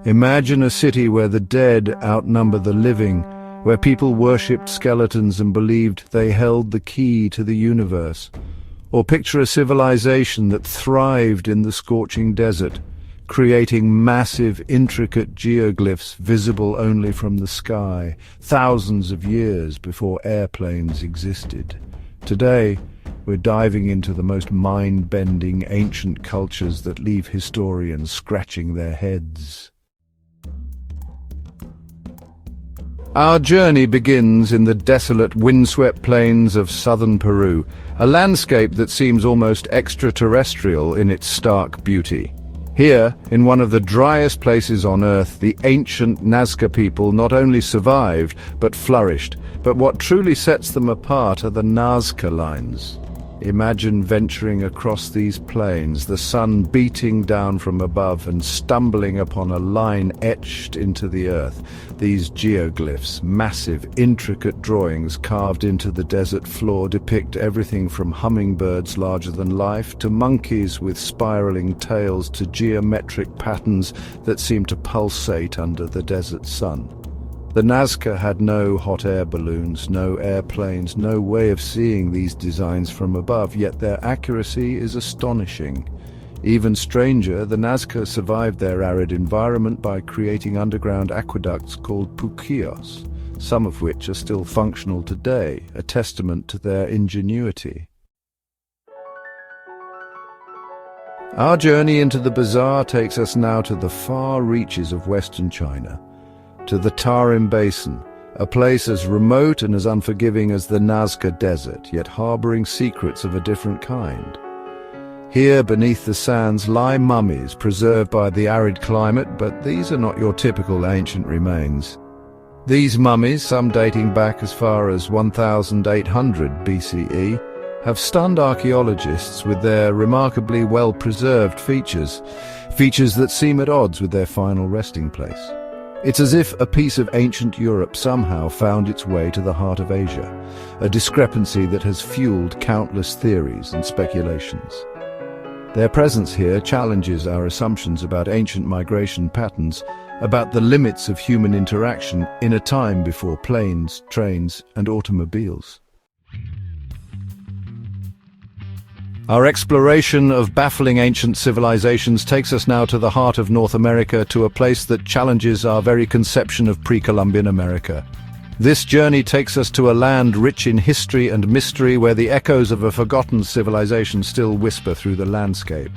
Imagine a city where the dead outnumber the living, where people worshipped skeletons and believed they held the key to the universe. Or picture a civilization that thrived in the scorching desert, creating massive, intricate geoglyphs visible only from the sky, thousands of years before airplanes existed. Today, we're diving into the most mind-bending ancient cultures that leave historians scratching their heads. Our journey begins in the desolate, windswept plains of southern Peru, a landscape that seems almost extraterrestrial in its stark beauty. Here, in one of the driest places on Earth, the ancient Nazca people not only survived, but flourished. But what truly sets them apart are the Nazca lines. Imagine venturing across these plains, the sun beating down from above and stumbling upon a line etched into the earth. These geoglyphs, massive, intricate drawings carved into the desert floor, depict everything from hummingbirds larger than life to monkeys with spiraling tails to geometric patterns that seem to pulsate under the desert sun. The Nazca had no hot air balloons, no airplanes, no way of seeing these designs from above, yet their accuracy is astonishing. Even stranger, the Nazca survived their arid environment by creating underground aqueducts called puquillos, some of which are still functional today, a testament to their ingenuity. Our journey into the bazaar takes us now to the far reaches of western China, to the Tarim Basin, a place as remote and as unforgiving as the Nazca Desert, yet harboring secrets of a different kind. Here, beneath the sands, lie mummies preserved by the arid climate, but these are not your typical ancient remains. These mummies, some dating back as far as 1800 BCE, have stunned archaeologists with their remarkably well-preserved features that seem at odds with their final resting place. It's as if a piece of ancient Europe somehow found its way to the heart of Asia, a discrepancy that has fueled countless theories and speculations. Their presence here challenges our assumptions about ancient migration patterns, about the limits of human interaction in a time before planes, trains, and automobiles. Our exploration of baffling ancient civilizations takes us now to the heart of North America, to a place that challenges our very conception of pre-Columbian America. This journey takes us to a land rich in history and mystery, where the echoes of a forgotten civilization still whisper through the landscape.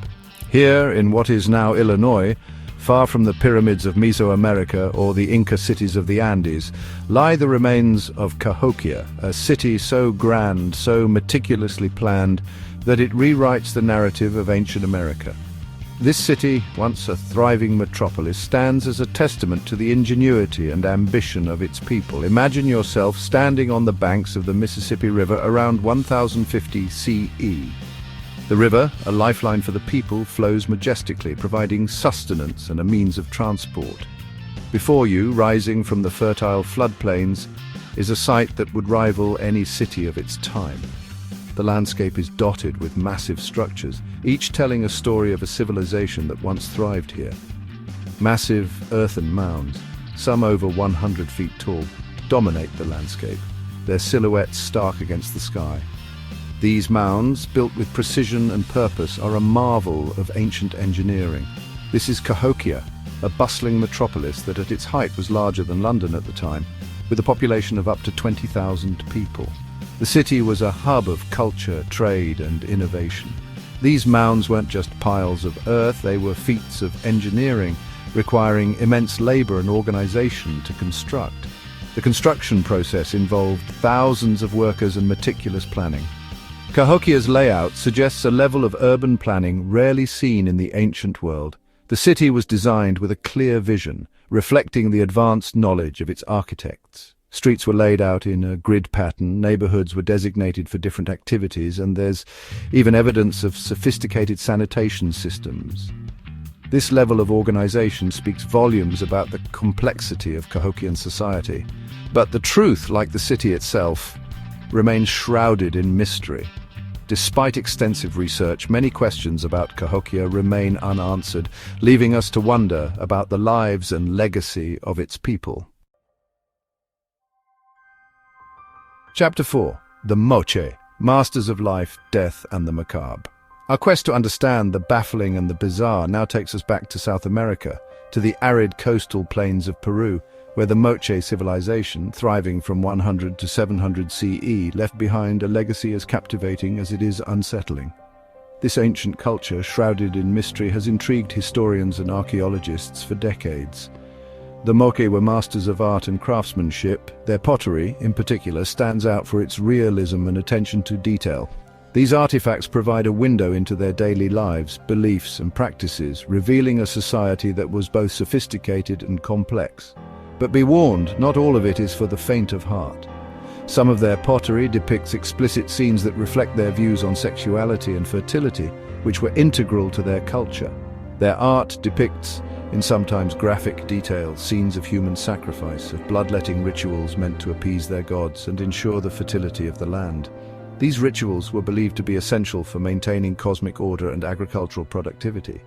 Here, in what is now Illinois, far from the pyramids of Mesoamerica or the Inca cities of the Andes, lie the remains of Cahokia, a city so grand, so meticulously planned, that it rewrites the narrative of ancient America. This city, once a thriving metropolis, stands as a testament to the ingenuity and ambition of its people. Imagine yourself standing on the banks of the Mississippi River around 1050 CE. The river, a lifeline for the people, flows majestically, providing sustenance and a means of transport. Before you, rising from the fertile floodplains, is a site that would rival any city of its time. The landscape is dotted with massive structures, each telling a story of a civilization that once thrived here. Massive earthen mounds, some over 100 feet tall, dominate the landscape, their silhouettes stark against the sky. These mounds, built with precision and purpose, are a marvel of ancient engineering. This is Cahokia, a bustling metropolis that at its height was larger than London at the time, with a population of up to 20,000 people. The city was a hub of culture, trade, and innovation. These mounds weren't just piles of earth, they were feats of engineering, requiring immense labor and organization to construct. The construction process involved thousands of workers and meticulous planning. Cahokia's layout suggests a level of urban planning rarely seen in the ancient world. The city was designed with a clear vision, reflecting the advanced knowledge of its architects. Streets were laid out in a grid pattern, neighborhoods were designated for different activities, and there's even evidence of sophisticated sanitation systems. This level of organization speaks volumes about the complexity of Cahokian society. But the truth, like the city itself, remains shrouded in mystery. Despite extensive research, many questions about Cahokia remain unanswered, leaving us to wonder about the lives and legacy of its people. Chapter 4. The Moche, Masters of Life, Death and the Macabre. Our quest to understand the baffling and the bizarre now takes us back to South America, to the arid coastal plains of Peru, where the Moche civilization, thriving from 100 to 700 CE, left behind a legacy as captivating as it is unsettling. This ancient culture, shrouded in mystery, has intrigued historians and archaeologists for decades. The Moche were masters of art and craftsmanship. Their pottery, in particular, stands out for its realism and attention to detail. These artifacts provide a window into their daily lives, beliefs and practices, revealing a society that was both sophisticated and complex. But be warned, not all of it is for the faint of heart. Some of their pottery depicts explicit scenes that reflect their views on sexuality and fertility, which were integral to their culture. Their art depicts, in sometimes graphic detail, scenes of human sacrifice, of bloodletting rituals meant to appease their gods and ensure the fertility of the land. These rituals were believed to be essential for maintaining cosmic order and agricultural productivity.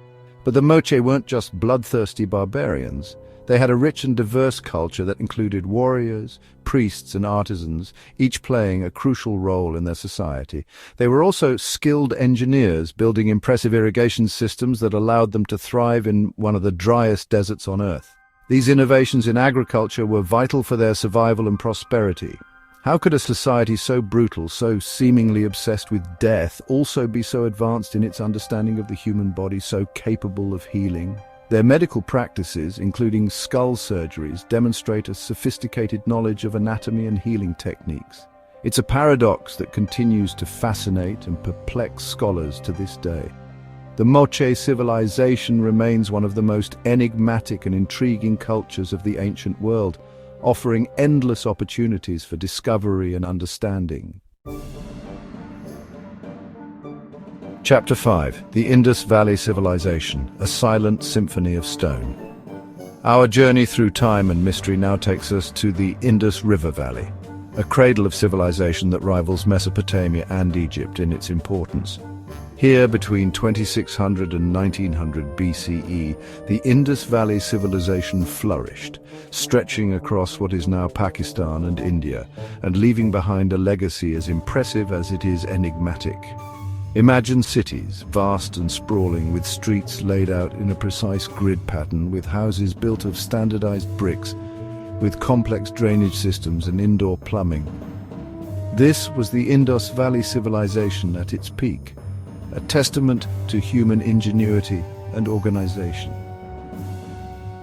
But the Moche weren't just bloodthirsty barbarians. They had a rich and diverse culture that included warriors, priests and artisans, each playing a crucial role in their society. They were also skilled engineers, building impressive irrigation systems that allowed them to thrive in one of the driest deserts on Earth. These innovations in agriculture were vital for their survival and prosperity. How could a society so brutal, so seemingly obsessed with death, also be so advanced in its understanding of the human body, so capable of healing? Their medical practices, including skull surgeries, demonstrate a sophisticated knowledge of anatomy and healing techniques. It's a paradox that continues to fascinate and perplex scholars to this day. The Moche civilization remains one of the most enigmatic and intriguing cultures of the ancient world, offering endless opportunities for discovery and understanding. Chapter 5. The Indus Valley Civilization, a Silent Symphony of Stone. Our journey through time and mystery now takes us to the Indus River Valley, a cradle of civilization that rivals Mesopotamia and Egypt in its importance. Here, between 2600 and 1900 BCE, the Indus Valley civilization flourished, stretching across what is now Pakistan and India, and leaving behind a legacy as impressive as it is enigmatic. Imagine cities, vast and sprawling, with streets laid out in a precise grid pattern, with houses built of standardized bricks, with complex drainage systems and indoor plumbing. This was the Indus Valley civilization at its peak, a testament to human ingenuity and organization.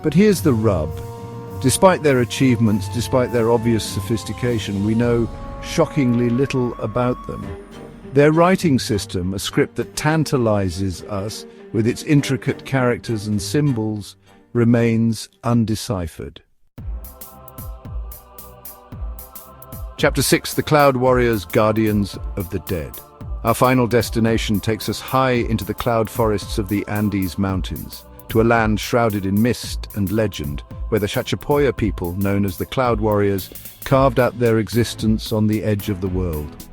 But here's the rub. Despite their achievements, despite their obvious sophistication, we know shockingly little about them. Their writing system, a script that tantalizes us with its intricate characters and symbols, remains undeciphered. Chapter 6. The Cloud Warriors, Guardians of the Dead. Our final destination takes us high into the cloud forests of the Andes Mountains, to a land shrouded in mist and legend, where the Chachapoya people, known as the Cloud Warriors, carved out their existence on the edge of the world.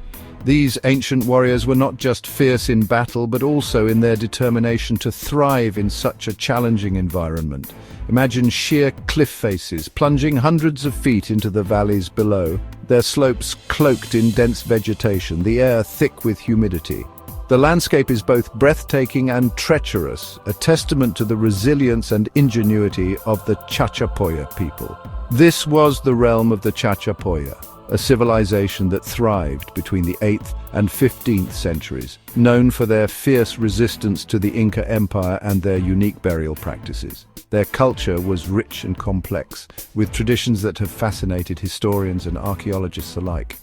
These ancient warriors were not just fierce in battle, but also in their determination to thrive in such a challenging environment. Imagine sheer cliff faces plunging hundreds of feet into the valleys below, their slopes cloaked in dense vegetation, the air thick with humidity. The landscape is both breathtaking and treacherous, a testament to the resilience and ingenuity of the Chachapoya people. This was the realm of the Chachapoya, a civilization that thrived between the 8th and 15th centuries, known for their fierce resistance to the Inca Empire and their unique burial practices. Their culture was rich and complex, with traditions that have fascinated historians and archaeologists alike.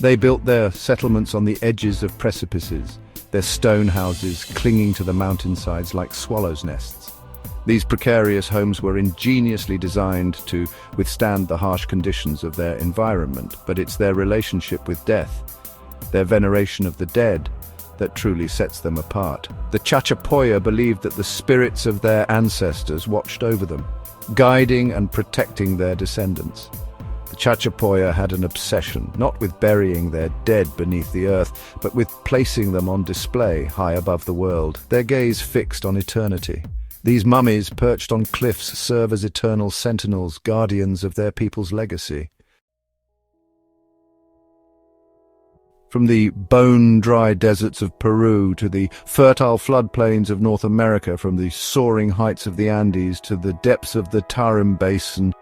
They built their settlements on the edges of precipices, their stone houses clinging to the mountainsides like swallows' nests. These precarious homes were ingeniously designed to withstand the harsh conditions of their environment, but it's their relationship with death, their veneration of the dead, that truly sets them apart. The Chachapoya believed that the spirits of their ancestors watched over them, guiding and protecting their descendants. The Chachapoya had an obsession, not with burying their dead beneath the earth, but with placing them on display high above the world, their gaze fixed on eternity. These mummies perched on cliffs serve as eternal sentinels, guardians of their people's legacy. From the bone-dry deserts of Peru to the fertile floodplains of North America, from the soaring heights of the Andes to the depths of the Tarim Basin,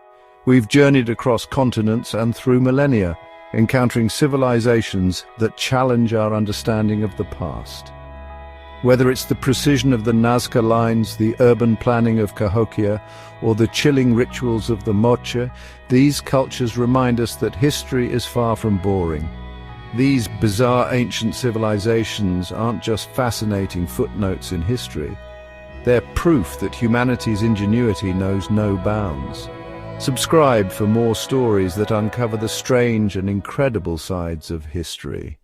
we've journeyed across continents and through millennia, encountering civilizations that challenge our understanding of the past. Whether it's the precision of the Nazca lines, the urban planning of Cahokia, or the chilling rituals of the Moche, these cultures remind us that history is far from boring. These bizarre ancient civilizations aren't just fascinating footnotes in history. They're proof that humanity's ingenuity knows no bounds. Subscribe for more stories that uncover the strange and incredible sides of history.